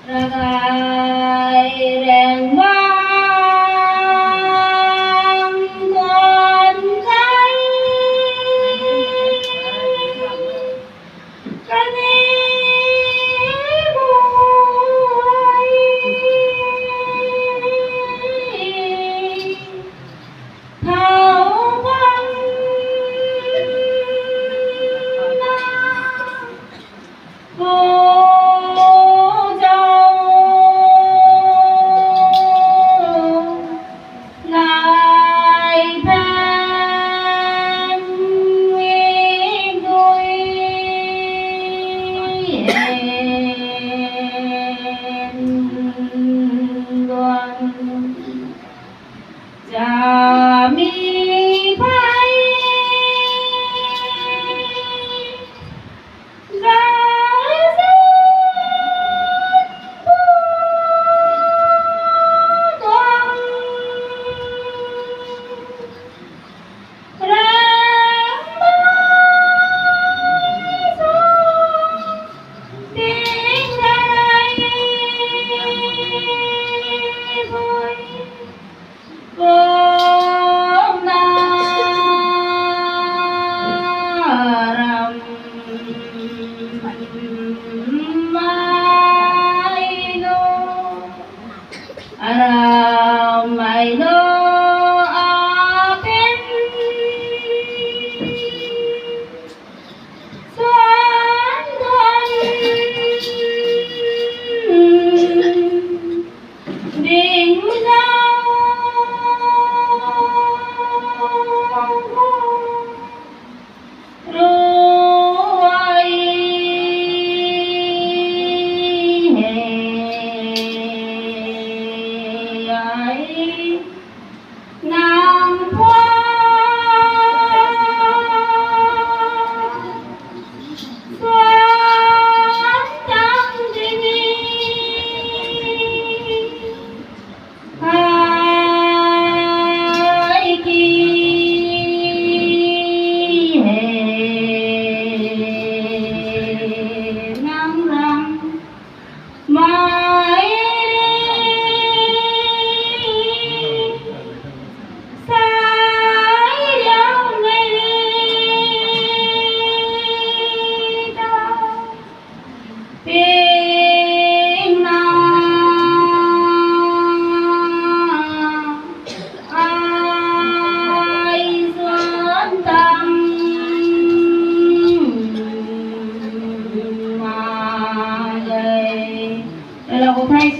Ragai rèn vang con cái buổi thảo văn Cha mi phai ra rất toàn ra ba số tiếng ai vui Gom na ram mai no apen xuân thân đình giao Nam qua xuân trăng tình hai kỳ năm rằm mai tiếng ai xuân tâm mà đây là cô Thanh.